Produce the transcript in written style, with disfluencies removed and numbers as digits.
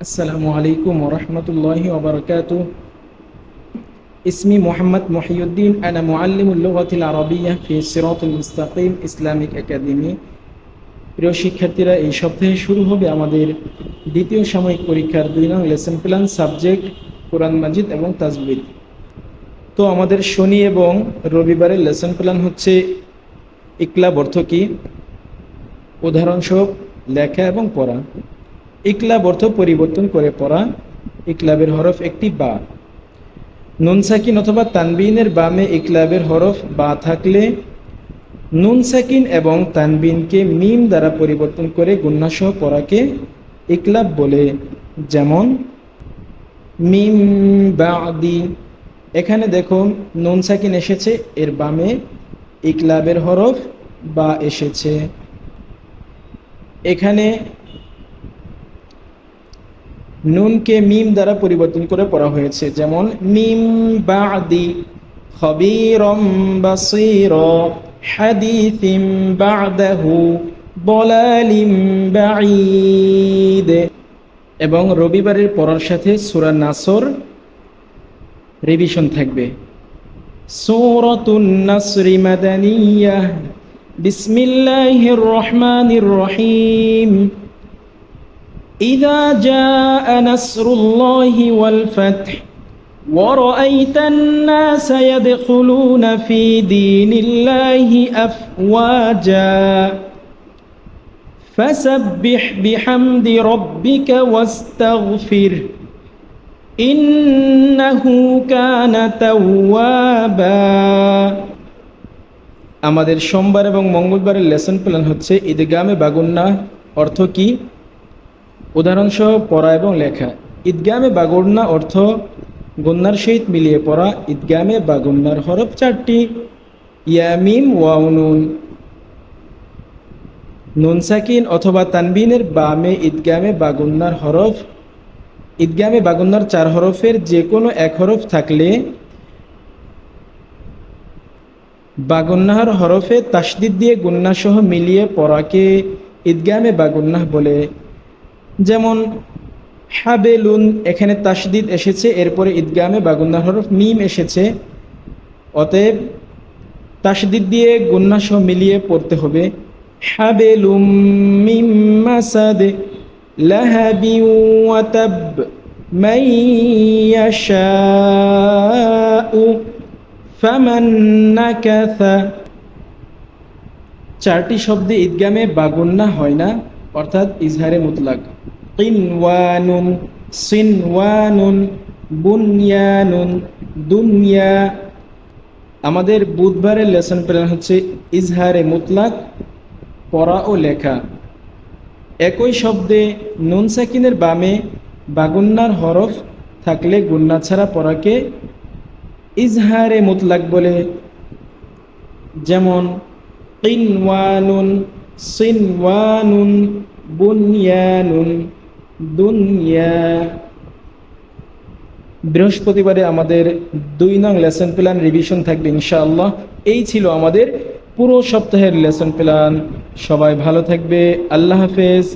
আসসালামু আলাইকুম ওরহমতুল্লাহি ওবরকাতুহ। ইসমি মোহাম্মদ মহিউদ্দিন, আনা মুআল্লিমুল লুগাতিল আরাবিয়্যা ফি সিরাতুল মুস্তাকিম ইসলামিক একাডেমি। প্রিয় শিক্ষার্থীরা, এই সপ্তাহে শুরু হবে আমাদের দ্বিতীয় সাময়িক পরীক্ষার 2 নং লেসন প্ল্যান, সাবজেক্ট কোরআন মাজিদ এবং তাজবিদ। তো আমাদের শনি এবং রবিবারের লেসন প্ল্যান হচ্ছে ইকলাব অর্থ কি, উদাহরণস্বরূপ লেখা এবং পড়া। ইকলাব অর্থ পরিবর্তন করে পড়া। ইকলাবের হরফ একটি বা। নুন সাকিন অথবা তানবিনের বামে ইকলাবের হরফ বা থাকলে নুন সাকিন এবং তানবিনকে মিম দ্বারা পরিবর্তন করে গুন্নাসহ পড়াকে ইকলাব বলে। যেমন মিম বাদি। এখানে দেখো নুন সাকিন এসেছে, এর বামে ইকলাবের হরফ বা এসেছে। এখানে নুনকে মিম দ্বারা পরিবর্তন করে পড়া হয়েছে, যেমন মিম বাদি খবীরম বাসীরা হাদিসিম বাদাহু বলালিম বাঈদ। এবং রবিবারের পড়ার সাথে সূরা নাসর রিভিশন থাকবে। সূরাতুন নাসরি মাদানিয়াহ। বিসমিল্লাহির রহমানির রহিম। إذا جاء نصر الله والفتح ورأيت الناس يدخلون في دين الله أفواجا فسبح بحمد ربك واستغفره إنه كان توابا। আমাদের সোমবার এবং মঙ্গলবারের লেসন প্ল্যান হচ্ছে ঈদগামে বাগুন্না অর্থ কি, উদাহরণসহ পড়া এবং লেখা। ঈদগামে বাগুন্না অর্থ গুন্নার সহিত মিলিয়ে পড়া। ঈদগামে বাগুন্নার হরফ 4টি, ইয়া মিম ওয়াও নুন। নুন সাকিন অথবা তানবিনের বামে ঈদগামে বাগুন্নার হরফ। ঈদগামে বাগুন্নার 4 হরফের যে কোনো এক হরফ থাকলে বাগুন্নাহর হরফে তাশদিদ দিয়ে গুন্নাসহ মিলিয়ে পড়াকে ঈদগামে বাগুন্নাহ বলে। যেমন হাবেলুন, এখানে তাশদিদ এসেছে, এরপরে ঈদগামে বাগুন্নার হরফ মিম এসেছে, অতএব তাশদিদ দিয়ে গুন্নাসহ মিলিয়ে পড়তে হবে। হাবেলুম মিম মাসাদ লাহাবি ওয়া তাব মান ইয়াশাউ ফামান নাকাসা। 4টি শব্দে ঈদগামে বাগুন্না হয় না, অর্থাৎ ইজহারে মুতলাক। কিনওয়ানুন, সিনওয়ানুন, বুনয়ানুন, দুনিয়া। আমাদের বুধবারের লেসন প্ল্যান হচ্ছে ইজহারে মুতলাক, পড়া ও লেখা। একই শব্দে নুন সাকিনের বামে বাগুন্নার হরফ থাকলে গুন্না ছাড়া পড়াকে ইজহারে মুতলাক বলে। যেমন কিনওয়ানুন, সিনওয়ানুন, বুনয়ানুন, দুনিয়া। বৃহস্পতিবারে আমাদের 2 নং লেসন প্ল্যান রিভিশন থাকবে ইনশাআল্লাহ। এই ছিল আমাদের পুরো সপ্তাহের লেসন প্ল্যান। সবাই ভালো থাকবে। আল্লাহ হাফেজ।